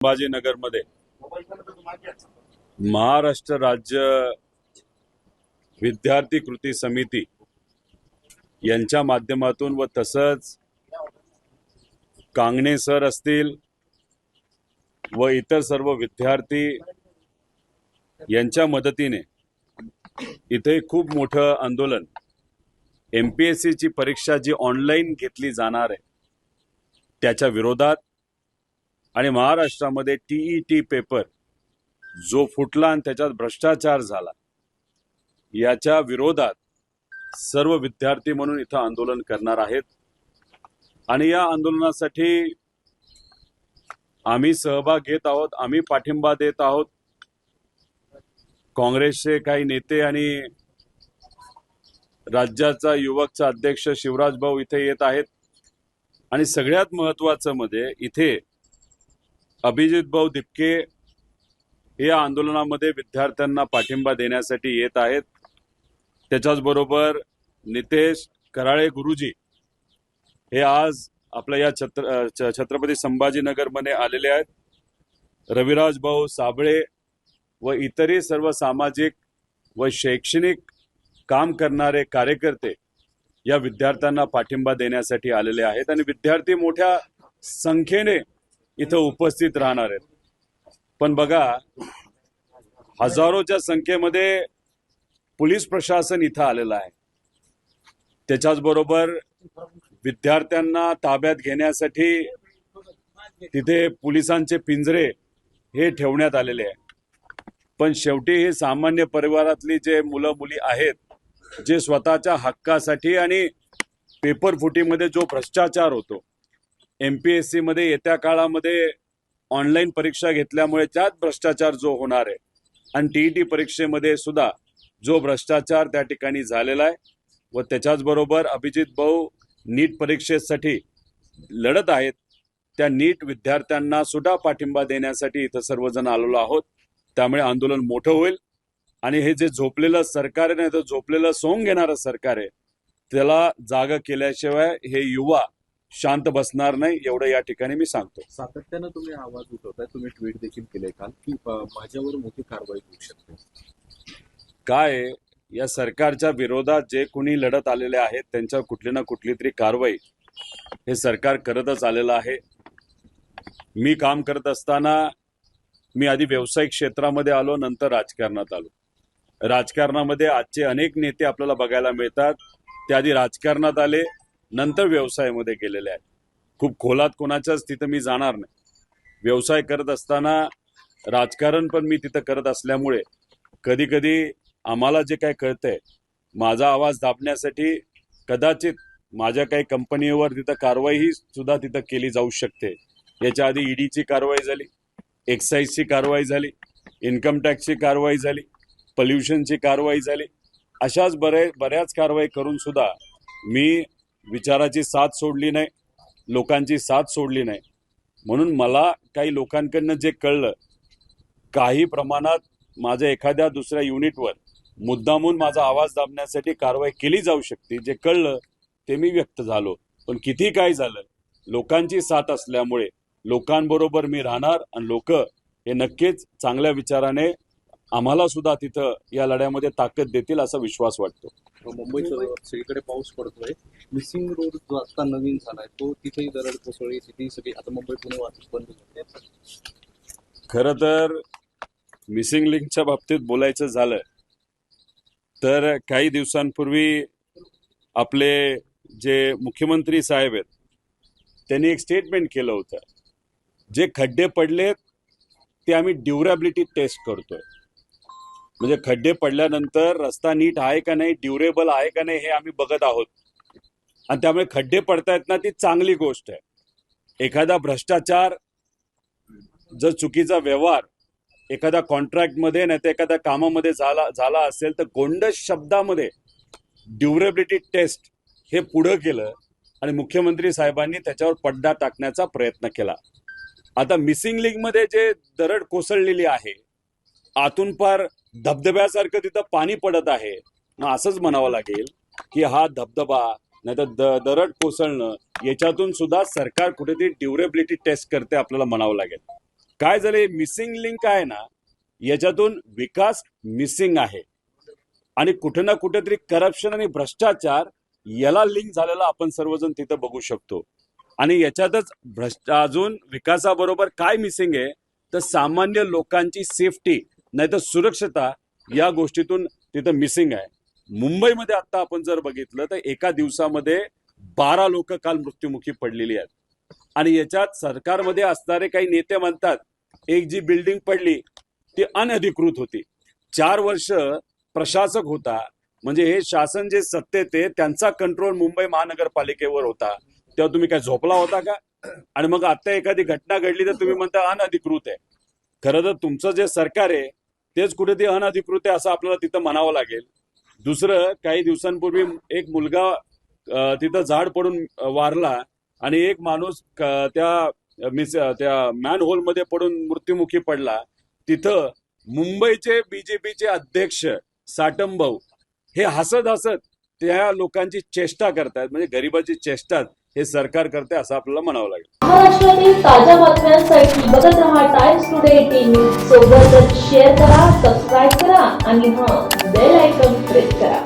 संभाजीनगरमध्ये महाराष्ट्र राज्य विद्यार्थी कृती समिती यांच्या माध्यमातून व तसंच कांगणे सर असतील व इतर सर्व विद्यार्थी यांच्या मदतीने इथे खूप मोठं आंदोलन MPSC ची परीक्षा जी ऑनलाईन घेतली जाणार आहे त्याच्या विरोधात आणि महाराष्ट्रामध्ये TET पेपर जो फुटला आणि त्याच्यात भ्रष्टाचार झाला याच्या विरोधात सर्व विद्यार्थी म्हणून इथं आंदोलन करणार आहेत। आणि या आंदोलनासाठी आम्ही सहभाग घेत आहोत, आम्ही पाठिंबा देत आहोत। काँग्रेसचे काही नेते आणि राज्याचा युवकचा अध्यक्ष शिवराज भाऊ इथे येत आहेत आणि सगळ्यात महत्त्वाचं म्हणजे इथे अभिजित भाऊ दिपके या आंदोलनामध्ये विद्यार्थ्यांना पाठिंबा देण्यासाठी येत आहेत। त्याच्याच बरोबर नितेश कराळे गुरुजी हे आज आपल्या या छत्रपती संभाजीनगरमध्ये आलेले आहेत। रविराज भाऊ साबळे व इतरही सर्व सामाजिक व शैक्षणिक काम करणारे कार्यकर्ते या विद्यार्थ्यांना पाठिंबा देण्यासाठी आलेले आहेत आणि विद्यार्थी मोठ्या संख्येने इथं उपस्थित राहणार आहेत। पण बघा, हजारोच्या संख्येमध्ये पोलीस प्रशासन इथं आलेलं आहे। त्याच्याच बरोबर विद्यार्थ्यांना ताब्यात घेण्यासाठी तिथे पोलिसांचे पिंजरे हे ठेवण्यात आलेले आहे। पण शेवटी हे सामान्य परिवारातली जे मुलं मुली आहेत जे स्वतःच्या हक्कासाठी आणि पेपर फुटीमध्ये जो भ्रष्टाचार होतो, MPSC मध्ये येत्या काळामध्ये ऑनलाईन परीक्षा घेतल्यामुळे त्यात भ्रष्टाचार जो होणार आहे आणि TET परीक्षेमध्ये सुद्धा जो भ्रष्टाचार त्या ठिकाणी झालेला आहे व त्याच्याच बरोबर अभिजित भाऊ नीट परीक्षेसाठी लढत आहेत, त्या नीट विद्यार्थ्यांना सुद्धा पाठिंबा देण्यासाठी इथं सर्वजण आलेलो आहोत। त्यामुळे आंदोलन मोठं होईल आणि हे जे झोपलेलं सरकार आहे नाही तर झोपलेलं सोंग घेणारं सरकार आहे त्याला जागा केल्याशिवाय हे युवा शांत बसणार नाही, एवढं या ठिकाणी मी सांगतो। सातत्यानं तुम्ही आवाज उठवताय, तुम्ही ट्विट देखील केले काल की माझ्यावर मोठी कारवाई होऊ शकते। काय या सरकारच्या विरोधात जे कोणी लढत आलेले आहेत त्यांच्यावर कुठली ना कुठली तरी कारवाई हे सरकार करतच आलेलं आहे। मी काम करत असताना मी आधी व्यावसायिक क्षेत्रामध्ये आलो, नंतर राजकारणात आलो। राजकारणामध्ये आजचे अनेक नेते आपल्याला बघायला मिळतात, ते आधी राजकारणात आले नंतर व्यवसायामध्ये गेलेले आहेत। खूप खोलात कोणाच्याच तिथं मी जाणार नाही। व्यवसाय करत असताना राजकारण पण मी तिथं करत असल्यामुळे कधी कधी आम्हाला जे काय कळतंय, माझा आवाज दाबण्यासाठी कदाचित माझ्या काही कंपनीवर तिथं कारवाई सुद्धा तिथं केली जाऊ शकते। याच्या आधी EDची कारवाई झाली, एक्साईजची कारवाई झाली, इन्कम टॅक्सची कारवाई झाली, पोल्युशनची कारवाई झाली। अशाच बऱ्याच कारवाई करून सुद्धा मी विचाराची साथ सोडली नाही, लोकांची साथ सोडली नाही। म्हणून मला काही लोकांकडनं जे कळलं, काही प्रमाणात माझ्या एखाद्या दुसऱ्या युनिटवर मुद्दामून माझा आवाज दाबण्यासाठी कारवाई केली जाऊ शकते, जे कळलं ते मी व्यक्त झालो। पण किती काय झालं, लोकांची साथ असल्यामुळे लोकांबरोबर मी राहणार आणि लोक हे नक्कीच चांगल्या विचाराने आम्हाला सुद्धा तिथं या लढ्यामध्ये ताकद देतील असा विश्वास वाटतो। मुंबईत सगळीकडे पाऊस पडतोय, मिसिंग रोड जो आता नवीन झालाय तो तिथेही दरड कोसळली, तिथेही सगळी आता मुंबई पुणे वाहतूक बंद झाली। खरं तर मिसिंग लिंकच्या बाबतीत बोलायचं झालं तर काही दिवसांपूर्वी आपले जे मुख्यमंत्री साहेब आहेत त्यांनी एक स्टेटमेंट केलं होतं, जे खड्डे पडलेत ते आम्ही ड्युरेबिलिटी टेस्ट करतोय। म्हणजे खड्डे पडल्यानंतर रस्ता नीट आहे का नाही, ड्युरेबल आहे का नाही हे आम्ही बघत आहोत आणि त्यामुळे खड्डे पडतायत ना, ती चांगली गोष्ट आहे। एखादा भ्रष्टाचार, जर चुकीचा व्यवहार एखाद्या कॉन्ट्रॅक्टमध्ये नाही तर एखाद्या कामामध्ये झाला असेल तर गोंडस शब्दामध्ये ड्युरेबिलिटी टेस्ट हे पुढं केलं आणि मुख्यमंत्री साहेबांनी त्याच्यावर पडदा टाकण्याचा प्रयत्न केला। आता मिसिंग लिंकमध्ये जे दरड कोसळलेली आहे, आतून पार धबधब्यासारखं तिथं पाणी पडत आहे, मग असंच म्हणावं लागेल की हा धबधबा नाही तर दरड कोसळणं याच्यातून सुद्धा सरकार कुठेतरी ड्युरेबिलिटी टेस्ट करते आपल्याला म्हणावं लागेल। काय झाले, मिसिंग लिंक आहे ना, याच्यातून विकास मिसिंग आहे आणि कुठे ना कुठेतरी करप्शन आणि भ्रष्टाचार याला लिंक झालेला आपण सर्वजण तिथं बघू शकतो. आणि याच्यातच अजून विकासाबरोबर काय मिसिंग आहे तर सामान्य लोकांची सेफ्टी नाही तर सुरक्षता या गोष्टीतून तिथं मिसिंग आहे. मुंबईमध्ये आता आपण जर बघितलं तर एका दिवसामध्ये 12 लोक काल मृत्युमुखी पडलेली आहेत. आणि याच्यात सरकारमध्ये असणारे काही नेते म्हणतात एक जी बिल्डिंग पडली ती अनधिकृत होती. 4 वर्ष प्रशासक होता, म्हणजे हे शासन जे सत्तेत आहे त्यांचा कंट्रोल मुंबई महानगरपालिकेवर होता, तेव्हा तुम्ही काय झोपला होता का? आणि मग आता एखादी घटना घडली तर तुम्ही म्हणता अनधिकृत आहे. खरं तर तुमचं जे सरकार आहे तेच कुठे ते अनधिकृत आहे असं आपल्याला तिथं म्हणावं लागेल. दुसरं, काही दिवसांपूर्वी एक मुलगा तिथं झाड पडून वारला आणि एक माणूस त्या मॅन होल मध्ये पडून मृत्युमुखी पडला. तिथं मुंबईचे बीजेपीचे अध्यक्ष साटम भाऊ हे हसत हसत त्या लोकांची चेष्टा करतायत, म्हणजे गरिबाची चेष्टा हे सरकार करते असं आपल्याला म्हणावं लागेल. महाराष्ट्रातील ताज्या बातम्यांसाठी बघत रहा टाइम्स टुडे 18 सोबतच शेअर करा, सबस्क्राईब करा आणि बेल आयकॉन प्रेस करा.